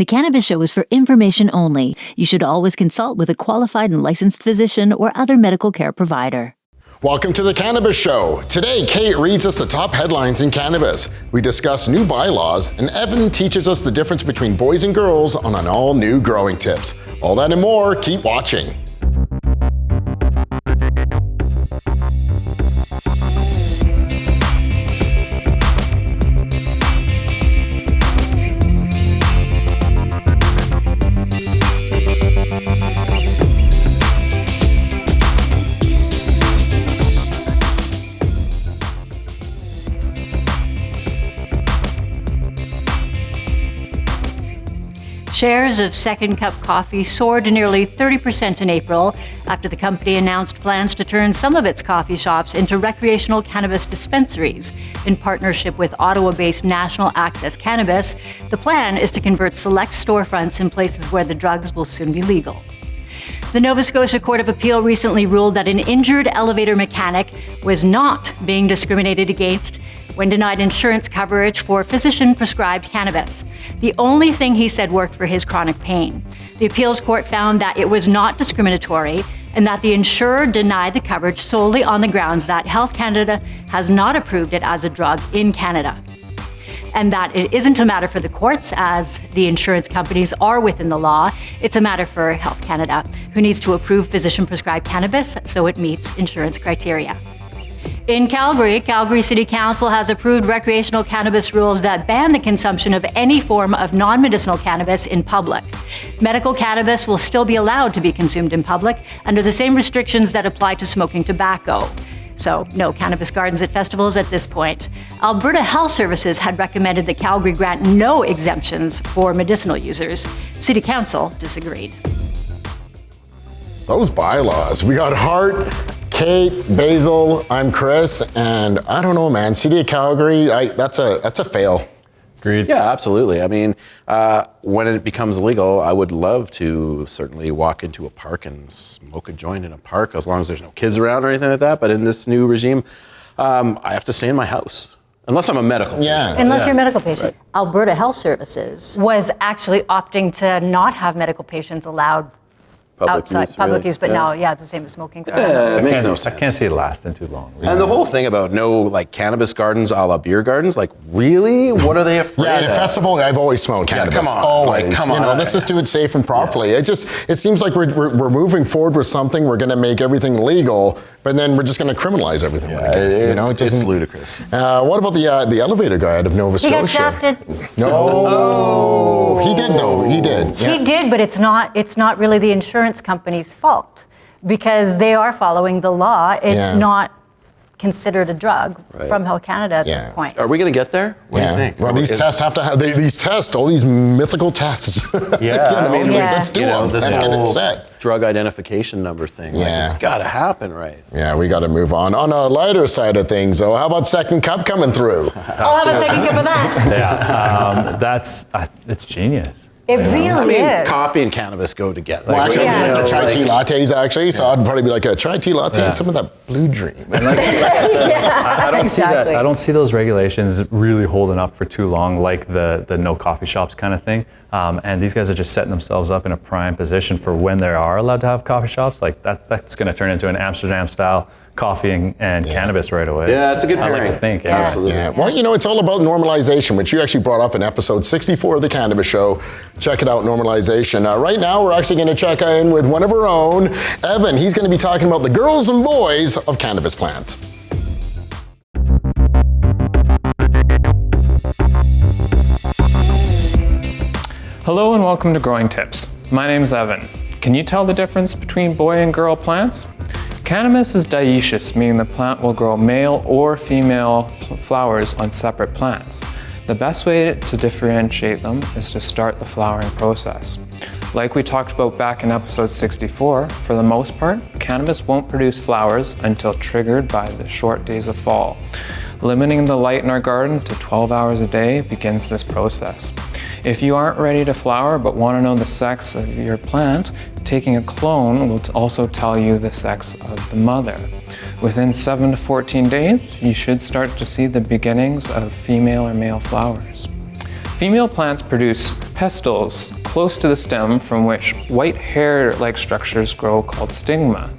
The Cannabis Show is for information only. You should always consult with a qualified and licensed physician or other medical care provider. Welcome to the Cannabis Show. Today, Kait reads us the top headlines in cannabis. We discuss new bylaws, and Evan teaches us the difference between boys and girls on an all-new growing tips. All that and more, keep watching. Shares of Second Cup Coffee soared to nearly 30% in April after the company announced plans to turn some of its coffee shops into recreational cannabis dispensaries. In partnership with Ottawa-based National Access Cannabis, the plan is to convert select storefronts in places where the drugs will soon be legal. The Nova Scotia Court of Appeal recently ruled that an injured elevator mechanic was not being discriminated against when denied insurance coverage for physician-prescribed cannabis. The only thing he said worked for his chronic pain. The appeals court found that it was not discriminatory and that the insurer denied the coverage solely on the grounds that Health Canada has not approved it as a drug in Canada. And that it isn't a matter for the courts, as the insurance companies are within the law. It's a matter for Health Canada, who needs to approve physician-prescribed cannabis so it meets insurance criteria. In Calgary, Calgary City Council has approved recreational cannabis rules that ban the consumption of any form of non-medicinal cannabis in public. Medical cannabis will still be allowed to be consumed in public under the same restrictions that apply to smoking tobacco. So, no cannabis gardens at festivals at this point. Alberta Health Services had recommended that Calgary grant no exemptions for medicinal users. City Council disagreed. Those bylaws. We got Hart, Kait, Basil, I'm Chris, and I don't know, man. City of Calgary, that's a fail. Agreed. Yeah, absolutely. I mean, when it becomes legal, I would love to certainly walk into a park and smoke a joint in a park, as long as there's no kids around or anything like that. But in this new regime, I have to stay in my house. Unless I'm a medical patient. Unless you're a medical patient. Right. Alberta Health Services was actually opting to not have medical patients allowed outside public use, but now, it's the same as smoking. It makes no sense. I can't see it lasting too long. Really. And the whole thing about no cannabis gardens a la beer gardens, really? What are they afraid of? Yeah, at a festival, I've always smoked cannabis. Come on. Always. Come on. Let's just do it safe and properly. Yeah. It seems like we're moving forward with something. We're going to make everything legal, but then we're just going to criminalize everything. It's ludicrous. What about the elevator guy out of Nova Scotia? He got shafted. No. He did, though. He did. Yeah. He did, but it's not really the insurance company's fault because they are following the law. It's not considered a drug from Health Canada at this point. Are we going to get there? What do you think? Well, these tests have to have these tests, all these mythical tests. Yeah, let's do them. Let's get it set. Drug identification number thing. It's got to happen, right? Yeah, we got to move on. On a lighter side of things, though, how about Second Cup coming through? I'll have a second cup of that. It's genius. It really is. Coffee and cannabis go together. Well, actually, we like the chai tea lattes, actually. So I'd probably be like a chai tea latte and some of that Blue Dream. I don't see that. I don't see those regulations really holding up for too long, like the no coffee shops kind of thing. And these guys are just setting themselves up in a prime position for when they are allowed to have coffee shops. That's going to turn into an Amsterdam-style coffee and cannabis right away. Yeah, that's a good pairing. I like to think. Absolutely. Yeah. Well, it's all about normalization, which you actually brought up in episode 64 of the Cannabis Show. Check it out, normalization. Right now, we're actually going to check in with one of our own, Evan. He's going to be talking about the girls and boys of cannabis plants. Hello and welcome to Growing Tips. My name is Evan. Can you tell the difference between boy and girl plants? Cannabis is dioecious, meaning the plant will grow male or female flowers on separate plants. The best way to differentiate them is to start the flowering process. Like we talked about back in episode 64, for the most part, cannabis won't produce flowers until triggered by the short days of fall. Limiting the light in our garden to 12 hours a day begins this process. If you aren't ready to flower but want to know the sex of your plant, taking a clone will also tell you the sex of the mother. Within 7 to 14 days, you should start to see the beginnings of female or male flowers. Female plants produce pestils close to the stem from which white hair-like structures grow called stigma.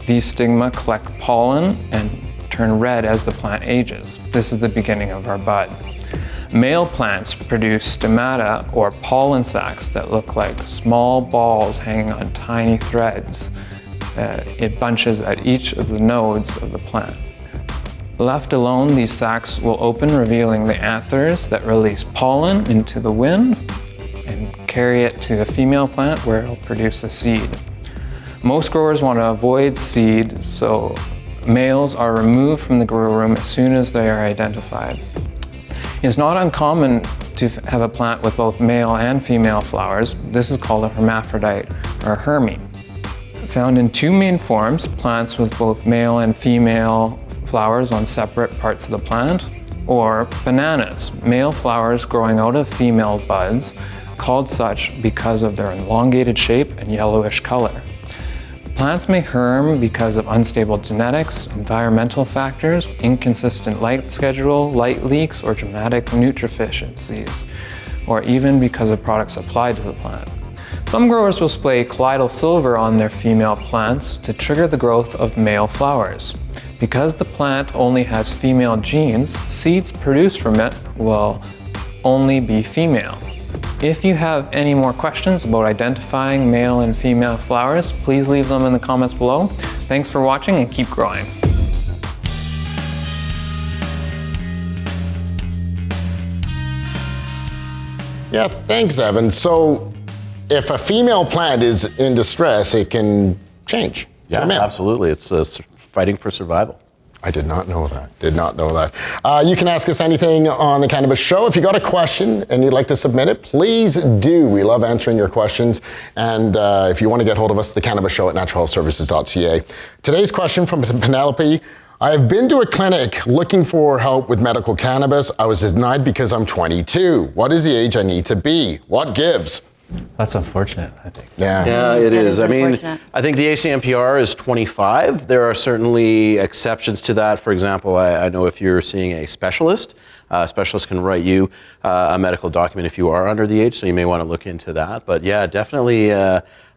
These stigma collect pollen and turn red as the plant ages. This is the beginning of our bud. Male plants produce stomata, or pollen sacs, that look like small balls hanging on tiny threads. It bunches at each of the nodes of the plant. Left alone, these sacs will open, revealing the anthers that release pollen into the wind and carry it to the female plant where it'll produce a seed. Most growers want to avoid seed, so males are removed from the grow room as soon as they are identified. It's not uncommon to have a plant with both male and female flowers. This is called a hermaphrodite, or a hermy. Found in two main forms, plants with both male and female flowers on separate parts of the plant, or bananas, male flowers growing out of female buds, called such because of their elongated shape and yellowish color. Plants may herm because of unstable genetics, environmental factors, inconsistent light schedule, light leaks, or dramatic nutrideficiencies, or even because of products applied to the plant. Some growers will spray colloidal silver on their female plants to trigger the growth of male flowers. Because the plant only has female genes, seeds produced from it will only be female. If you have any more questions about identifying male and female flowers, please leave them in the comments below. Thanks for watching and keep growing. Yeah, thanks, Evan. So if a female plant is in distress, it can change. Yeah, absolutely. It's fighting for survival. I did not know that. Did not know that. You can ask us anything on the Cannabis Show. If you got a question and you'd like to submit it, please do. We love answering your questions. And if you want to get hold of us, the Cannabis Show at naturalhealthservices.ca. Today's question from Penelope. I have been to a clinic looking for help with medical cannabis. I was denied because I'm 22. What is the age I need to be? What gives? That's unfortunate, I think. Yeah, it is. I mean, I think the ACMPR is 25. There are certainly exceptions to that. For example, I know if you're seeing a specialist can write you a medical document if you are under the age, so you may want to look into that. But yeah, definitely,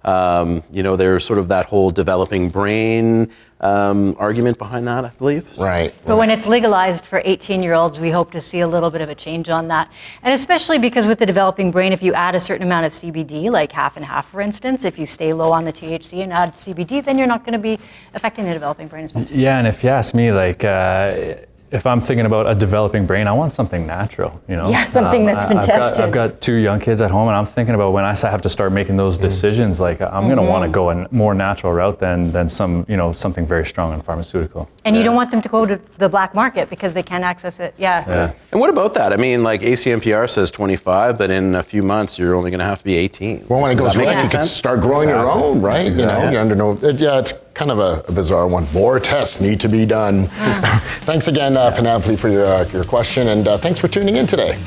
there's sort of that whole developing brain argument behind that, I believe. Right. But when it's legalized for 18-year-olds, we hope to see a little bit of a change on that. And especially because with the developing brain, if you add a certain amount of CBD, like half and half, for instance, if you stay low on the THC and add CBD, then you're not going to be affecting the developing brain as much. Yeah, and if you ask me, if I'm thinking about a developing brain, I want something natural, Yeah, something that's been tested. I've got 2 young kids at home, and I'm thinking about when I have to start making those decisions, I'm going to want to go a more natural route than something very strong and pharmaceutical. And you don't want them to go to the black market because they can't access it. Yeah. And what about that? I mean, like ACMPR says 25, but in a few months, you're only going to have to be 18. Well, when it goes right, you can start growing your own, right? Exactly. You're under no, it's kind of a bizarre one. More tests need to be done. Thanks again, Penelope, for your question, and thanks for tuning in today.